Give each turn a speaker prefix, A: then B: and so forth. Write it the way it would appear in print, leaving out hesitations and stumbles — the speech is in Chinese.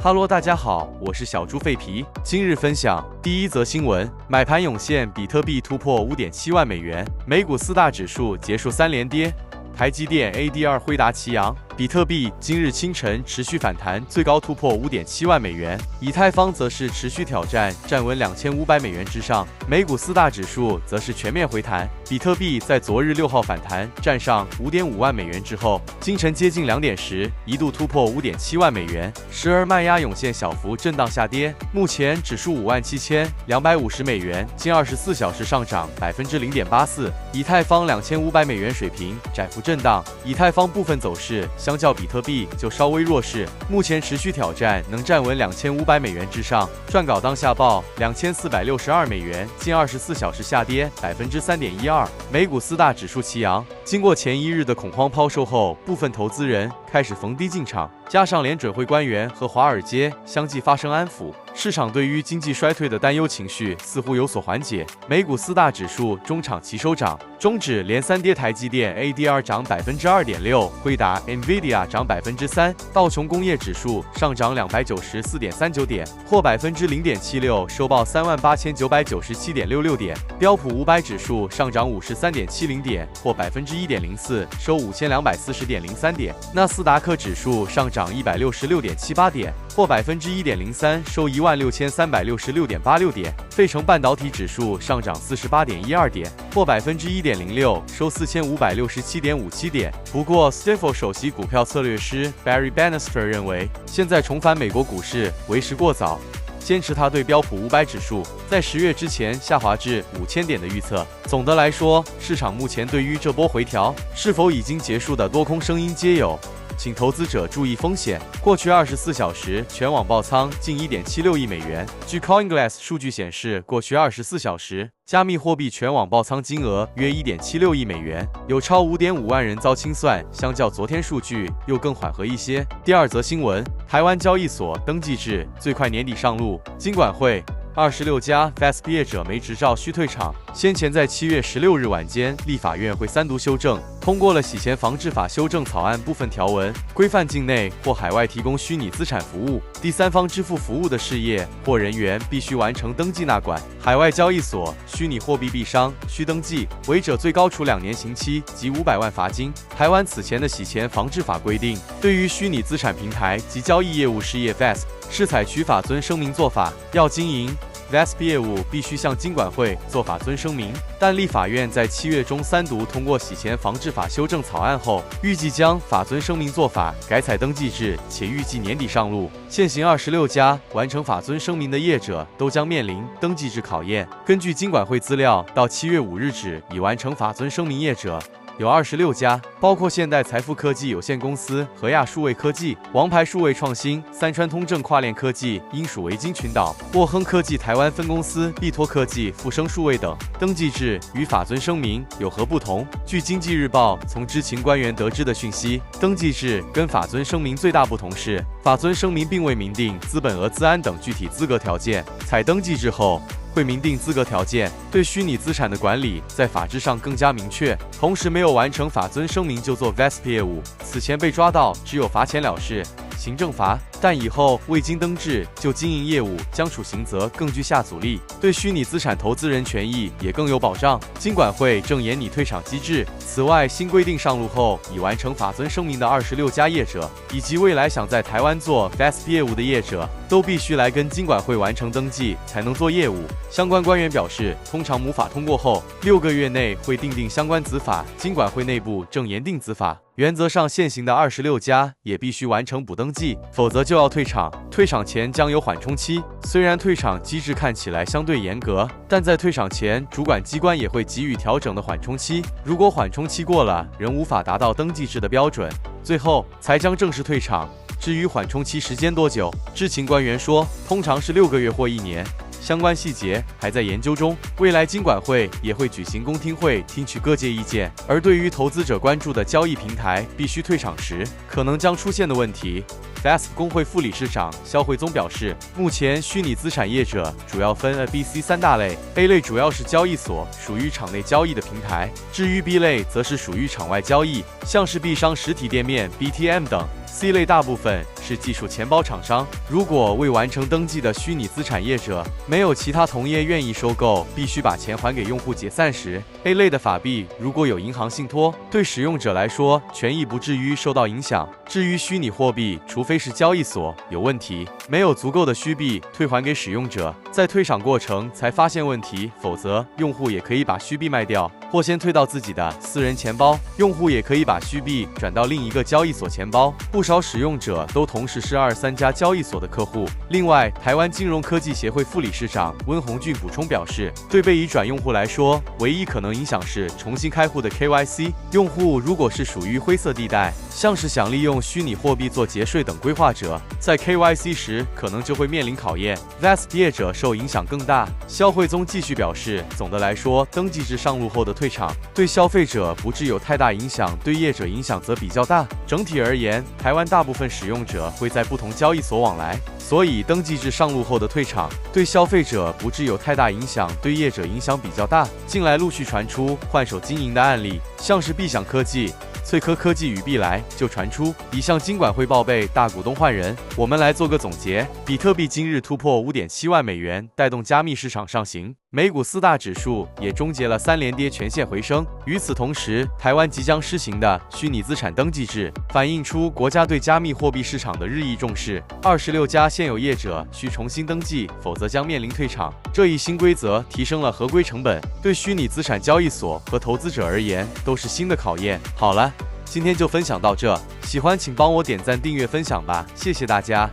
A: 哈喽，大家好，我是小猪废皮。今日分享第一则新闻：买盘涌现，比特币突破5.7万美元，美股四大指数结束3连跌，台积电 ADR 辉达齐扬。比特币今日清晨持续反弹，最高突破5.7万美元。以太坊则是持续挑战，站稳2500美元之上。美股四大指数则是全面回弹。比特币在昨日6号反弹，站上5.5万美元之后，清晨接近2点时一度突破5.7万美元，时而卖压涌现，小幅震荡下跌。目前指数57250美元，近24小时上涨0.84%。以太坊2500美元水平窄幅震荡，以太坊部分走势相较比特币就稍微弱势，目前持续挑战能站稳2500美元之上。撰稿当下报2462美元，近24小时下跌3.12%。美股四大指数齐扬，经过前一日的恐慌抛售后，部分投资人开始逢低进场，加上联准会官员和华尔街相继发声安抚，市场对于经济衰退的担忧情绪似乎有所缓解。美股四大指数中场齐收涨，中指连3跌，台积电 ADR 涨2.6%，辉达 NVIDIA 涨3%，道琼工业指数上涨294.39点，或0.76%，收报38997.66点。标普500指数上涨53.70点，或1.04%，收5240.03点。纳斯达克指数上涨166.78点，或1.03%，收16366.86点。费城半导体指数上涨48.12点，或1.06%，收4567.57点。不过 Stifel 首席股票策略师 Barry Bannister 认为，现在重返美国股市为时过早，坚持他对标普500指数在10月之前下滑至5000点的预测。总的来说，市场目前对于这波回调是否已经结束的多空声音皆有，请投资者注意风险。过去24小时全网爆仓近1.76亿美元。据 CoinGlass 数据显示，过去24小时加密货币全网爆仓金额约1.76亿美元，有超5.5万人遭清算，相较昨天数据又更缓和一些。第二则新闻，台湾交易所登记制最快年底上路，金管会26家 FASB 业者没执照需退场。先前在7月16日晚间，立法院会3读修正，通过了洗钱防治法修正草案部分条文，规范境内或海外提供虚拟资产服务、第三方支付服务的事业或人员必须完成登记纳管。海外交易所、虚拟货币币商需登记，违者最高处2年刑期及500万罚金。台湾此前的洗钱防治法规定，对于虚拟资产平台及交易业务事业 FASB 是采取法遵声明做法，要经营FASB 业务必须向金管会做法遵声明，但立法院在7月中3读通过洗钱防治法修正草案后，预计将法遵声明做法改采登记制，且预计年底上路。现行26家完成法遵声明的业者都将面临登记制考验。根据金管会资料，到7月5日止已完成法遵声明业者有26家，包括现代财富科技有限公司、和亚数位科技、王牌数位创新、三川通证跨链科技、英属维京群岛、沃亨科技台湾分公司、必托科技、富生数位等。登记制与法遵声明有何不同？据经济日报从知情官员得知的讯息，登记制跟法遵声明最大不同是，法遵声明并未明定资本额、资安等具体资格条件，采登记制后会明定资格条件，对虚拟资产的管理在法制上更加明确。同时，没有完成法遵声明就做 FASB 业务，此前被抓到只有罚钱了事，行政罚，但以后未经登记就经营业务，将处刑责更具下阻力，对虚拟资产投资人权益也更有保障。金管会正研拟退场机制。此外，新规定上路后已完成法遵声明的26家业者，以及未来想在台湾做 FASB 业务的业者，都必须来跟金管会完成登记才能做业务。相关官员表示，通常母法通过后6个月内会订定相关子法，金管会内部正研定子法。原则上，现行的26家也必须完成补登记，否则就要退场。退场前将有缓冲期。虽然退场机制看起来相对严格，但在退场前，主管机关也会给予调整的缓冲期。如果缓冲期过了，仍无法达到登记制的标准，最后才将正式退场。至于缓冲期时间多久，知情官员说，通常是6个月或1年。相关细节还在研究中，未来金管会也会举行公听会，听取各界意见。而对于投资者关注的交易平台必须退场时可能将出现的问题，FASB 工会副理事长肖慧宗表示，目前虚拟资产业者主要分 A、B、C 3大类 ，A 类主要是交易所，属于场内交易的平台；至于 B 类，则是属于场外交易，像是币商实体店面 BTM 等；C 类大部分是技术钱包厂商。如果未完成登记的虚拟资产业者没有其他同业愿意收购，必须把钱还给用户解散时 ，A 类的法币如果有银行信托，对使用者来说权益不至于受到影响。至于虚拟货币，除非是交易所有问题，没有足够的虚币退还给使用者，在退场过程才发现问题，否则用户也可以把虚币卖掉，或先退到自己的私人钱包。用户也可以把虚币转到另一个交易所钱包。不少使用者都同时是2、3家交易所的客户。另外，台湾金融科技协会副理事长温宏俊补充表示，对被移转用户来说，唯一可能影响是重新开户的 KYC。用户如果是属于灰色地带，像是想利用虚拟货币做节税等规划者，在 KYC 时可能就会面临考验。VASP 业者受影响更大。肖慧宗继续表示，总的来说，登记制上路后的退场对消费者不致有太大影响，对业者影响则比较大。整体而言，台湾大部分使用者会在不同交易所往来，所以登记制上路后的退场对消费者不致有太大影响，对业者影响比较大。近来陆续传出换手经营的案例，像是必享科技、翠科科技与必来就传出已向金管会报备大股东换人。我们来做个总结，比特币今日突破5.7万美元，带动加密市场上行，美股4大指数也终结了3连跌，全线回升。与此同时，台湾即将施行的虚拟资产登记制，反映出国家对加密货币市场的日益重视。26家现有业者需重新登记，否则将面临退场。这一新规则提升了合规成本，对虚拟资产交易所和投资者而言都是新的考验。好了，今天就分享到这，喜欢请帮我点赞、订阅、分享吧，谢谢大家。